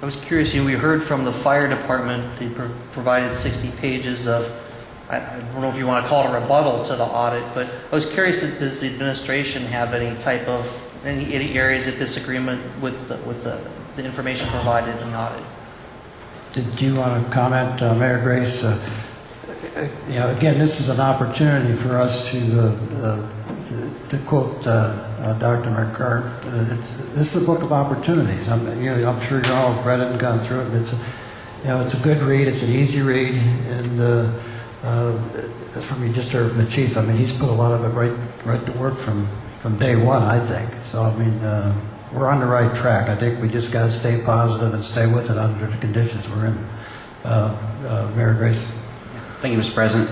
I was curious, we heard from the fire department, they provided 60 pages of, I don't know if you want to call it a rebuttal to the audit, but I was curious, does the administration have any type of, any areas of disagreement with the information provided in the audit? Did you want to comment, Mayor Grace? Again, this is an opportunity for us to quote Dr. McGrath. This is a book of opportunities. I'm sure you all have read it and gone through it. It's a good read. It's an easy read, and from you just heard from the chief. I mean, he's put a lot of it right to work from day one, I think. So I mean, we're on the right track. I think we just got to stay positive and stay with it under the conditions we're in. Mayor Grace. Thank you, Mr. President.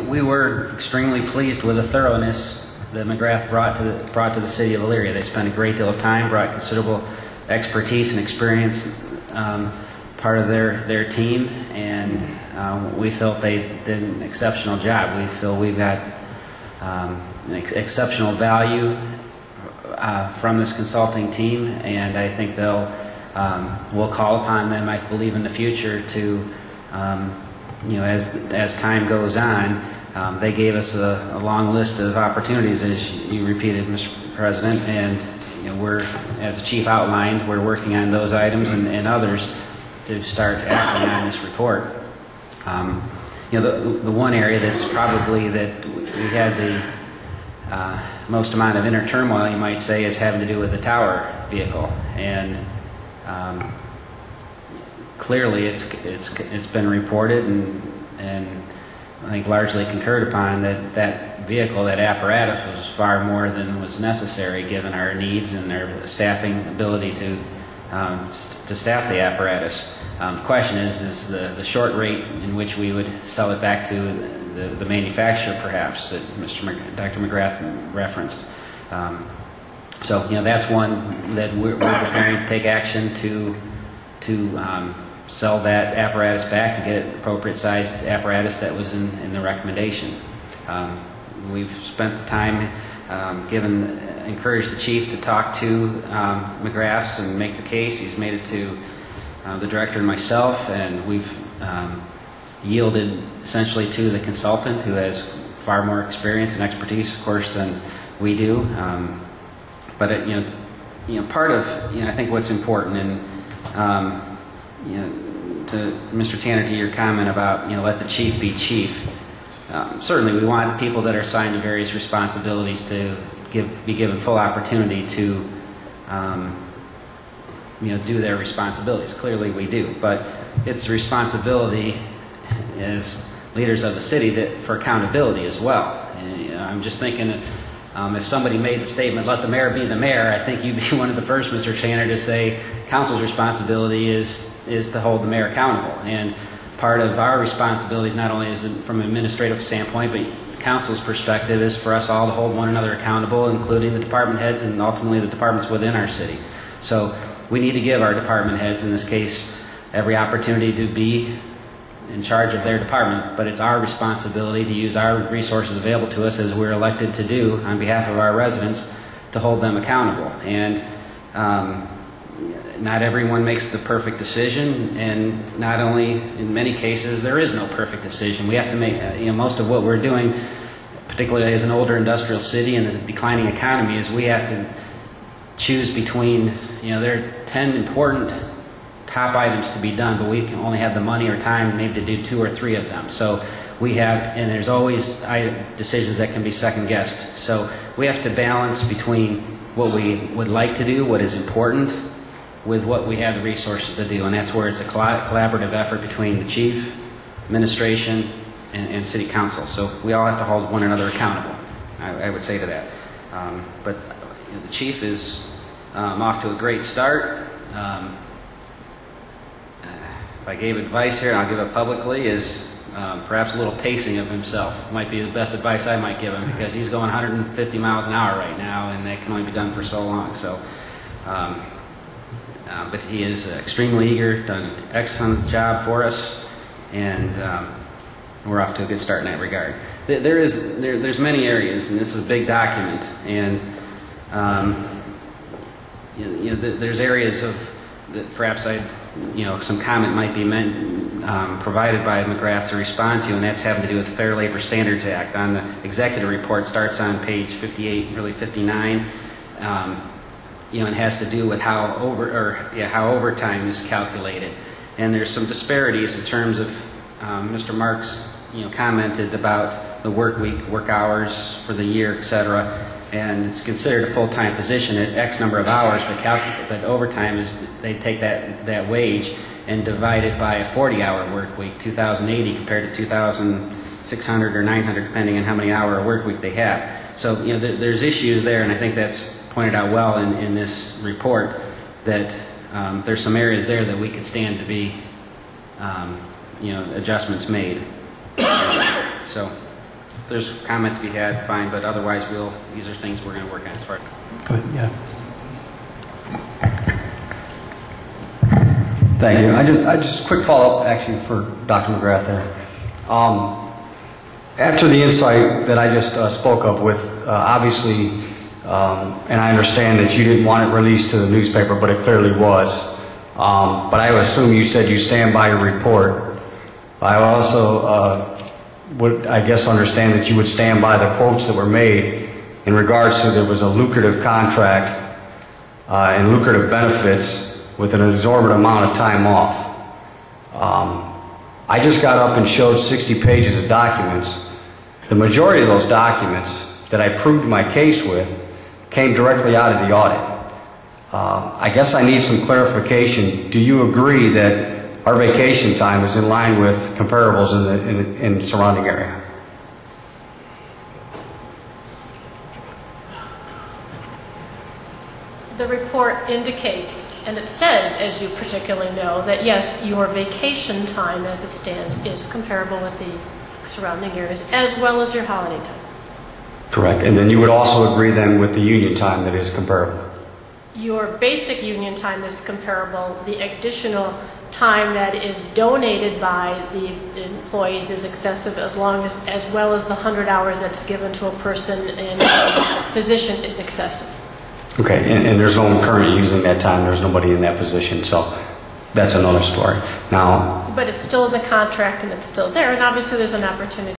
We were extremely pleased with the thoroughness that McGrath brought to the city of Elyria. They spent a great deal of time, brought considerable expertise and experience, part of their team, and we felt they did an exceptional job. We feel we've got exceptional value from this consulting team, and I think we'll call upon them, I believe, in the future to as time goes on. They gave us a long list of opportunities, as you repeated, Mr. President, and we're, as the chief outlined, we're working on those items and others to start acting on this report. The one area that's probably that we had the most amount of inner turmoil, you might say, is having to do with the tower vehicle, and clearly it's been reported and I think largely concurred upon that vehicle, that apparatus, was far more than was necessary given our needs and our staffing ability to staff the apparatus. The question is the short rate in which we would sell it back to the manufacturer, perhaps, that Dr. McGrath referenced. So that's one that we're preparing to take action to sell that apparatus back and get an appropriate sized apparatus that was in the recommendation. We've spent the time, encouraged the chief to talk to McGrath's and make the case. He's made it to the director and myself, and we've yielded essentially to the consultant, who has far more experience and expertise, of course, than we do. But part of I think what's important, and to Mr. Tanner, to your comment about let the chief be chief. Certainly, we want people that are assigned to various responsibilities to be given full opportunity to do their responsibilities. Clearly, we do, but it's the responsibility as leaders of the city for accountability as well. And, I'm just thinking that if somebody made the statement, "Let the mayor be the mayor," I think you'd be one of the first, Mr. Tanner, to say council's responsibility is to hold the mayor accountable. And part of our responsibilities, not only is it from an administrative standpoint, but council's perspective, is for us all to hold one another accountable, including the department heads and ultimately the departments within our city. So we need to give our department heads, in this case, every opportunity to be in charge of their department, but it's our responsibility to use our resources available to us, as we're elected to do on behalf of our residents, to hold them accountable. And not everyone makes the perfect decision, and not only, in many cases, there is no perfect decision. We have to make, most of what we're doing, particularly as an older industrial city and a declining economy, is we have to choose between, there are 10 important top items to be done, but we can only have the money or time maybe to do 2 or 3 of them. So we have, and there's always decisions that can be second guessed. So we have to balance between what we would like to do, what is important, with what we have the resources to do, and that's where it's a collaborative effort between the chief, administration, and city council. So we all have to hold one another accountable, I would say to that. But the chief is off to a great start. If I gave advice here, and I'll give it publicly, is perhaps a little pacing of himself might be the best advice I might give him, because he's going 150 miles an hour right now, and that can only be done for so long. So. But he is extremely eager, done an excellent job for us, and we're off to a good start in that regard. There's many areas, and this is a big document, and there's areas of that perhaps some comment might be provided by McGrath to respond to, and that's having to do with the Fair Labor Standards Act. On the executive report, starts on page 58, really 59, and has to do with how overtime is calculated. And there's some disparities in terms of Mr. Marks, commented about the work week, work hours for the year, etc. And it's considered a full-time position at X number of hours, but overtime is, they take that wage and divide it by a 40-hour work week, 2,080 compared to 2,600 or 900, depending on how many hour a work week they have. So there's issues there, and I think that's pointed out well in this report, that there's some areas there that we could stand to be adjustments made. So if there's comment to be had, fine, but otherwise these are things we're going to work on as far. Good, yeah. Thank you. I just quick follow-up actually for Dr. McGrath there. After the insight that I just spoke of with, obviously, and I understand that you didn't want it released to the newspaper, but it clearly was. But I would assume you said you stand by your report. I also would, I guess, understand that you would stand by the quotes that were made in regards to there was a lucrative contract and lucrative benefits with an exorbitant amount of time off. I just got up and showed 60 pages of documents. The majority of those documents that I proved my case with came directly out of the audit. I guess I need some clarification. Do you agree that our vacation time is in line with comparables in the surrounding area? The report indicates, and it says, as you particularly know, that yes, your vacation time as it stands is comparable with the surrounding areas, as well as your holiday time. Correct. And then you would also agree then with the union time that is comparable? Your basic union time is comparable. The additional time that is donated by the employees is excessive, as well as the 100 hours that's given to a person in a position is excessive. Okay, and there's no one currently using that time. There's nobody in that position, so that's another story. Now, but it's still in the contract and it's still there, and obviously there's an opportunity